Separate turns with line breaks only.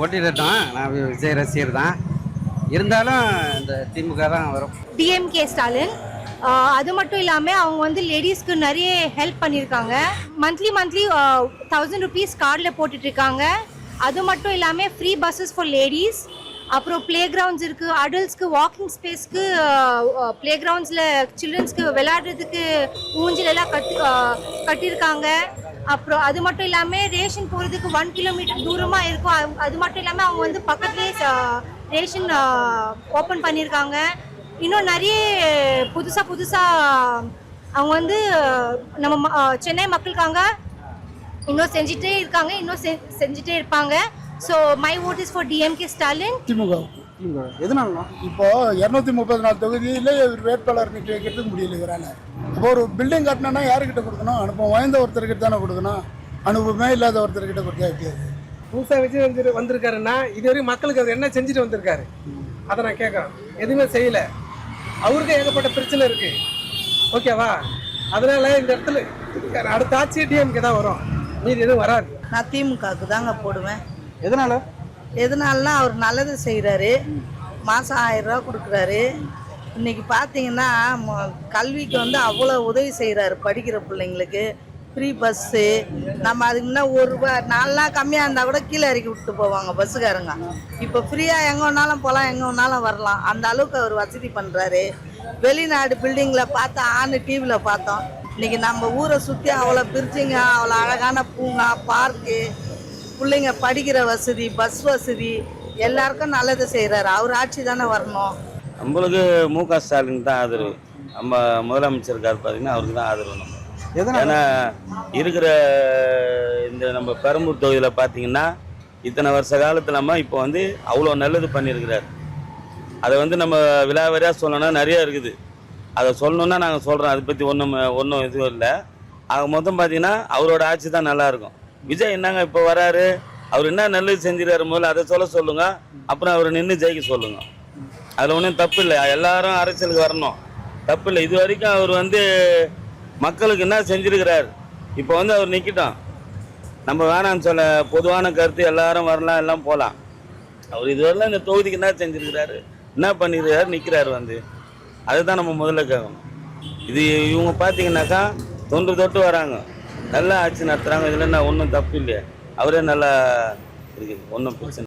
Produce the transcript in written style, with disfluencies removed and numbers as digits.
போட்டியிடட்டும். நான் விஜய் ரசிகர் தான். இருந்தாலும் இந்த திமுக தான் வரும்.
டிஎம்கே ஸ்டாலின். அது மட்டும் இல்லாமல் அவங்க வந்து லேடிஸ்க்கு நிறைய ஹெல்ப் பண்ணியிருக்காங்க. மந்த்லி 1000 ருபீஸ் கார்டில் போட்டுட்ருக்காங்க. அது மட்டும் இல்லாமல் ஃப்ரீ பஸ்ஸஸ் ஃபார் லேடிஸ். அப்புறம் ப்ளே கிரவுண்ட்ஸ் இருக்குது. அடல்ட்ஸ்க்கு வாக்கிங் ஸ்பேஸ்க்கு ப்ளே கிரவுண்ட்ஸில் சில்ட்ரன்ஸ்க்கு விளையாடுறதுக்கு ஊஞ்சலெல்லாம் கட்டியிருக்காங்க. அப்புறம் அது மட்டும் இல்லாமல் ரேஷன் போகிறதுக்கு 1 கிலோமீட்டர் தூரமாக இருக்கும். அது மட்டும் இல்லாமல் அவங்க வந்து பக்கத்துலேயே ரேஷன் ஓப்பன் பண்ணியிருக்காங்க. இன்னும் நிறைய புதுசாக அவங்க வந்து நம்ம சென்னை மக்களுக்காக இன்னும் செஞ்சுட்டே இருக்காங்க, இன்னும் செஞ்சுட்டே இருப்பாங்க. So my vote is for DMK Stalin.
DMK.
எதனால
இப்போ 234 தொகுதியிலே இவர் வேட்பாளர் நிற்க வைக்கிறதுக்கு முடியல இவரால். இப்போ ஒரு பில்டிங் கட்டினா யாருக்கிட்ட கொடுக்கணும்? அனுபவம் வாய்ந்த ஒருத்தர்கிட்ட தானே கொடுக்கணும். அனுபவமே இல்லாத ஒருத்தர்கிட்ட கொடுத்தா எப்படியாது?
புதுசாக விஜய் வந்திருக்காருன்னா இதுவரைக்கும் மக்களுக்கு அவர் என்ன செஞ்சுட்டு வந்திருக்காரு அதை நான் கேட்குறேன். எதுவுமே செய்யலை. அவருக்கு ஏகப்பட்ட பிரச்சனை இருக்கு. ஓகேவா? அதனால இந்த இடத்துல அடுத்த ஆட்சி டிஎம்கே தான் வரும், மீதி எதுவும் வராது.
நான் திமுகவுக்கு தாங்க போடுவேன்.
எதனால?
அவர் நல்லது செய்கிறாரு. மாதம் 1000 ரூபா கொடுக்குறாரு. இன்றைக்கி பார்த்தீங்கன்னா கல்விக்கு வந்து அவ்வளோ உதவி செய்கிறாரு. படிக்கிற பிள்ளைங்களுக்கு ஃப்ரீ பஸ்ஸு. நம்ம அதுக்கு முன்ன 1 ரூபா 4 நாள் கம்மியாக இருந்தால் கூட கீழே இறக்கி விட்டு போவாங்க பஸ்ஸுக்காரங்க. இப்போ ஃப்ரீயாக எங்கே வேணாலும் போகலாம், எங்கே வேணாலும் வரலாம். அந்த அளவுக்கு அவர் வசதி பண்ணுறாரு. வெளிநாடு பில்டிங்கில் பார்த்தா டிவியில் பார்த்தோம். இன்றைக்கி நம்ம ஊரை சுற்றி அவ்வளோ பிரிச்சிங்க, அவ்வளோ அழகான பூங்கா, பார்க்கு, பிள்ளைங்க படிக்கிற வசதி, பஸ் வசதி எல்லாருக்கும் நல்லது செய்கிறாரு. அவர் ஆட்சி தானே வரணும்.
நம்மளுக்கு மு.க. ஸ்டாலின் தான் ஆதரவு. நம்ம முதலமைச்சர் இருக்கார் பார்த்தீங்கன்னா அவருக்கு தான் ஆதரவு. நம்ம ஏன்னா இருக்கிற இந்த நம்ம பெரம்பூர் தொகுதியில் பார்த்தீங்கன்னா இத்தனை வருஷ காலத்தில் நம்ம இப்போ வந்து அவ்வளோ நல்லது பண்ணியிருக்கிறார். அதை வந்து நம்ம விலாவரியாக சொல்லணும்னா நிறையா இருக்குது. அதை சொல்லணுன்னா நாங்கள் சொல்கிறோம். அதை பற்றி ஒன்றும் இதுவும் இல்லை. ஆக மொத்தம் பார்த்தீங்கன்னா அவரோட ஆட்சி தான் நல்லாயிருக்கும். விஜய் என்னங்க இப்போ வராரு, அவர் என்ன நல்லது செஞ்சிருக்காரு முதல்ல அதை சொல்லுங்க. அப்புறம் அவர் நின்று ஜெயிக்க சொல்லுங்க. அதில் ஒன்றும் தப்பு இல்லை. எல்லாரும் அரசியலுக்கு வரணும், தப்பு இல்லை. இது வரைக்கும் அவர் வந்து மக்களுக்கு என்ன செஞ்சிருக்கிறார். இப்போ வந்து அவர் நிற்கட்டும். நம்ம வேணான்னு சொல்ல, பொதுவான கருத்து எல்லாரும் வரலாம், எல்லாம் போகலாம். அவர் இதுவரையிலும் இந்த தொகுதிக்கு என்ன செஞ்சிருக்கிறாரு, என்ன பண்ணிருக்காரு, நிற்கிறாரு வந்து. அதுதான் நம்ம முதல்ல கேட்கணும். இது இவங்க பார்த்தீங்கன்னாக்கா தொன்று வராங்க, நல்லா ஆட்சி நடத்துகிறாங்க. இதில் என்ன ஒன்றும் தப்பு இல்லையா? அவரே நல்லா இருக்குது, ஒன்றும் பிரச்சனை.